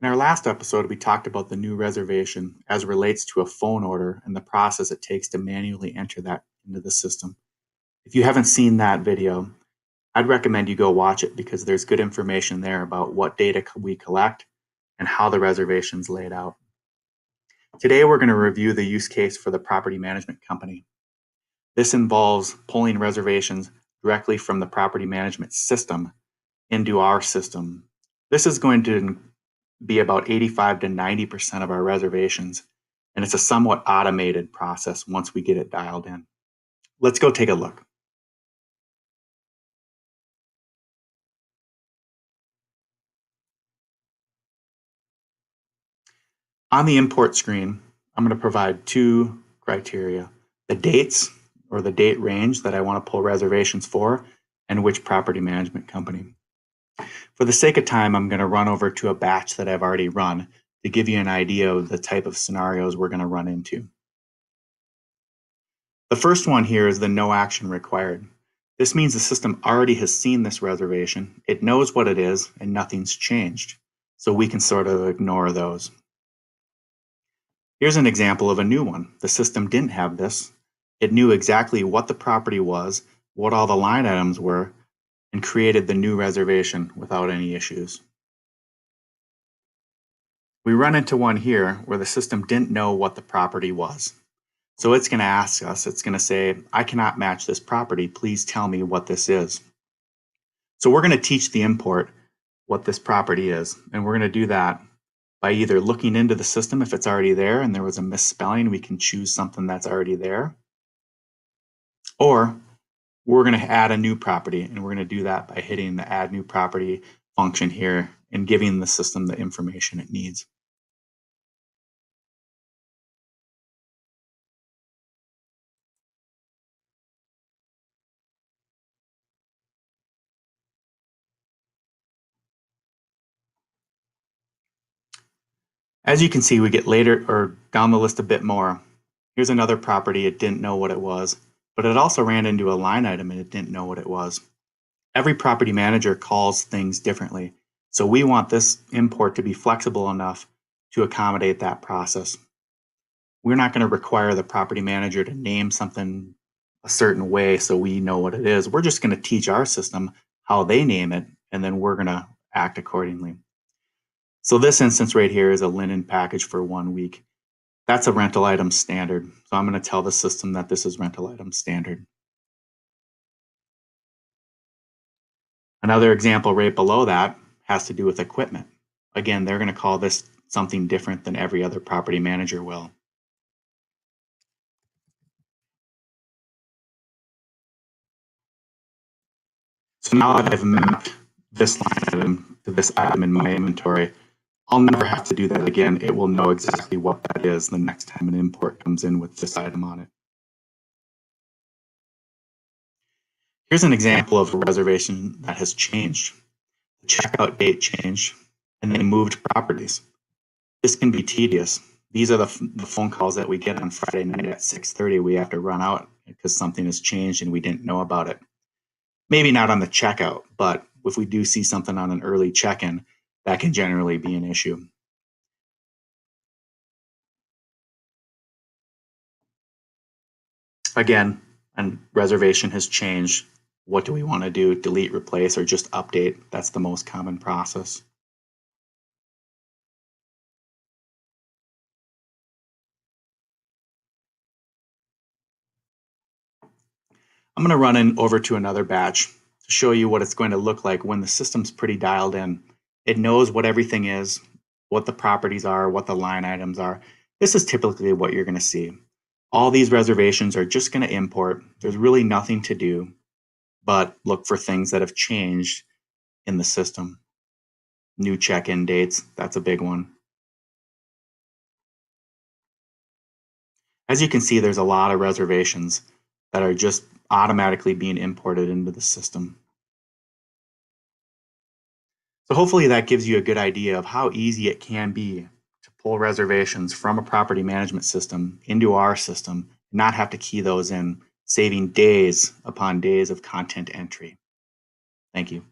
In our last episode, we talked about the new reservation as it relates to a phone order and the process it takes to manually enter that into the system. If you haven't seen that video, I'd recommend you go watch it because there's good information there about what data we collect and how the reservation's laid out. Today, we're going to review the use case for the property management company. This involves pulling reservations directly from the property management system into our system. This is going to be about 85 to 90% of our reservations, and it's a somewhat automated process once we get it dialed in. Let's go take a look. On the import screen, I'm going to provide two criteria: the dates or the date range that I want to pull reservations for, and which property management company. For the sake of time, I'm going to run over to a batch that I've already run to give you an idea of the type of scenarios we're going to run into. The first one here is the no action required. This means the system already has seen this reservation, it knows what it is, and nothing's changed. So we can sort of ignore those. Here's an example of a new one. The system didn't have this. It knew exactly what the property was, what all the line items were, and created the new reservation without any issues. We run into one here where the system didn't know what the property was. So it's going to ask us, it's going to say, I cannot match this property. Please tell me what this is. So we're going to teach the import what this property is. And we're going to do that by either looking into the system if it's already there and there was a misspelling, we can choose something that's already there. Or we're going to add a new property, and we're going to do that by hitting the add new property function here and giving the system the information it needs. As you can see, we get later or down the list a bit more. Here's another property, it didn't know what it was, but it also ran into a line item and it didn't know what it was. Every property manager calls things differently, so we want this import to be flexible enough to accommodate that process. We're not going to require the property manager to name something a certain way so we know what it is. We're just going to teach our system how they name it, and then we're going to act accordingly. So this instance right here is a linen package for 1 week. That's a rental item standard. So I'm going to tell the system that this is rental item standard. Another example right below that has to do with equipment. Again, they're going to call this something different than every other property manager will. So now that I've mapped this line item to this item in my inventory, I'll never have to do that again. It will know exactly what that is the next time an import comes in with this item on it. Here's an example of a reservation that has changed. The checkout date changed, and they moved properties. This can be tedious. These are the phone calls that we get on Friday night at 6:30. We have to run out because something has changed and we didn't know about it. Maybe not on the checkout, but if we do see something on an early check-in, that can generally be an issue. Again, a reservation has changed. What do we want to do? Delete, replace, or just update? That's the most common process. I'm going to run over to another batch to show you what it's going to look like when the system's pretty dialed in. It knows what everything is, what the properties are, what the line items are. This is typically what you're going to see. All these reservations are just going to import. There's really nothing to do but look for things that have changed in the system. New check-in dates, that's a big one. As you can see, there's a lot of reservations that are just automatically being imported into the system. So hopefully that gives you a good idea of how easy it can be to pull reservations from a property management system into our system, and not have to key those in, saving days upon days of content entry. Thank you.